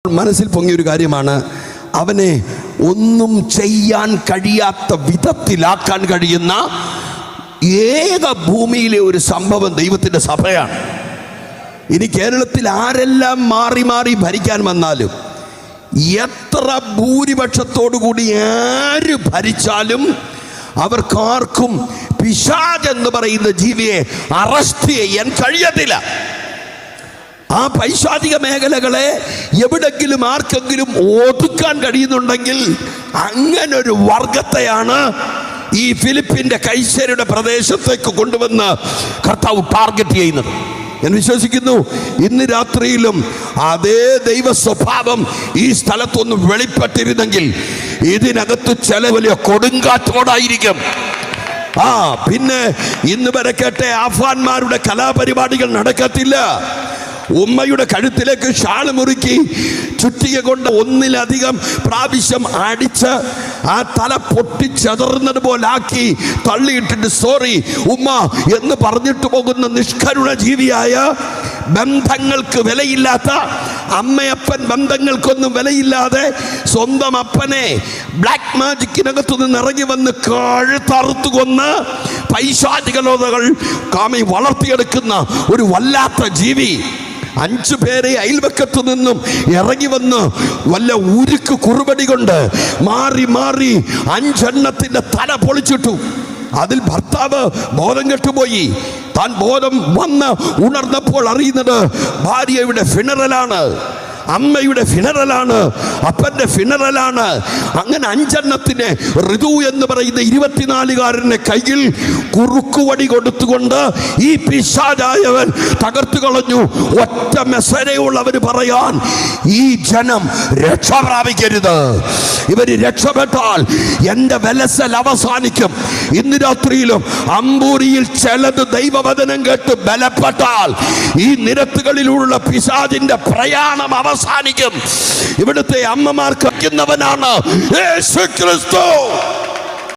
മനസ്സിൽ പൊങ്ങിയൊരു കാര്യമാണ്, അവനെ ഒന്നും ചെയ്യാൻ കഴിയാത്ത വിധത്തിലാക്കാൻ കഴിയുന്ന ഏക ഭൂമിയിലെ ഒരു സംഭവം ദൈവത്തിൻ്റെ സഭയാണ്. ഇനി കേരളത്തിൽ ആരെല്ലാം മാറി മാറി ഭരിക്കാൻ വന്നാലും, എത്ര ഭൂരിപക്ഷത്തോടുകൂടി ആര് ഭരിച്ചാലും അവർക്കാർക്കും പിശാച് എന്ന് പറയുന്ന ജീവിയെ അറസ്റ്റ് ചെയ്യാൻ കഴിയത്തില്ല. ആ പൈശാചിക മേഖലകളെ എവിടെങ്കിലും ആർക്കെങ്കിലും ഒതുക്കാൻ കഴിയുന്നുണ്ടെങ്കിൽ അങ്ങനൊരു വർഗത്തെയാണ് ഈ ഫിലിപ്പിന്റെ കൈസരുടെ പ്രദേശത്തേക്ക് കൊണ്ടുവന്ന് കർത്താവ് ടാർഗറ്റ് ചെയ്യുന്നത്. ഞാൻ വിശ്വസിക്കുന്നു ഇന്ന് രാത്രിയിലും അതേ ദൈവ സ്വഭാവം ഈ സ്ഥലത്തൊന്ന് വെളിപ്പെട്ടിരുന്നെങ്കിൽ ഇതിനകത്ത് ചില വലിയ കൊടുങ്കാറ്റോടായിരിക്കും. പിന്നെ ഇന്ന് വരെ കേട്ട ആഫ്ഗാന്മാരുടെ കലാപരിപാടികൾ നടക്കത്തില്ല. ഉമ്മയുടെ കഴുത്തിലേക്ക് ഷാള് മുറുക്കി ചുറ്റിക കൊണ്ട് ഒന്നിലധികം പ്രാവശ്യം അടിച്ച് ആ തല പൊട്ടിച്ചെതറുന്നത് പോലാക്കി തള്ളിയിട്ടിട്ട് സോറി ഉമ്മ എന്ന് പറഞ്ഞിട്ട് പോകുന്ന നിഷ്കരുണ ജീവിയായ, ബന്ധങ്ങൾക്ക് വിലയില്ലാത്ത, അമ്മയപ്പൻ ബന്ധങ്ങൾക്കൊന്നും വിലയില്ലാതെ സ്വന്തം അപ്പനെ ബ്ലാക്ക് മാജിക്കിനകത്തു നിന്ന് ഇറങ്ങി വന്ന് കഴുത്തറുത്തു കൊന്ന് പൈശാചികലോതകൾ കാമി വളർത്തിയെടുക്കുന്ന ഒരു വല്ലാത്ത ജീവി. 5 പേരെ അയൽവക്കത്തു നിന്നും ഇറങ്ങി വന്ന് വല്ല ഉരുക്ക് കുറുപടി കൊണ്ട് മാറി മാറി 5 എണ്ണത്തിന്റെ തല പൊളിച്ചിട്ടു. അതിൽ ഭർത്താവ് ബോധം കെട്ടുപോയി. താൻ ബോധം വന്ന് ഉണർന്നപ്പോൾ അറിയുന്നത് ഭാര്യയുടെ ഫിനറലാണ്, അമ്മയുടെ ഫിനറലാണ്, അപ്പന്റെ ഫിനറലാണ്. അങ്ങനെ 5 എണ്ണത്തിനെ ഋതു എന്ന് പറയുന്ന 24-കാരന്റെ കയ്യിൽ കുറുക്കുവടി കൊടുത്തുകൊണ്ട് ഈ പിശാചായവൻ തകർത്തു കളഞ്ഞു. ഒറ്റ മെസ്സേജുള്ളവര് പറയാൻ, ഈ ജനം രക്ഷ പ്രാപിക്കരുത്. ഇവര് രക്ഷപ്പെട്ടാൽ എന്റെ വെലസൽ അവസാനിക്കും. ഇന്ന് രാത്രിയിലും അമ്പൂരിയിൽ ചിലത് ദൈവവചനം കേട്ട് ബലപ്പെട്ടാൽ ഈ നിരത്തുകളിലുള്ള പിശാചിന്റെ പ്രയാണം അവസാനിക്കും. ഇവിടുത്തെ അമ്മമാർക്ക് ാണ് യേശു ക്രിസ്തു.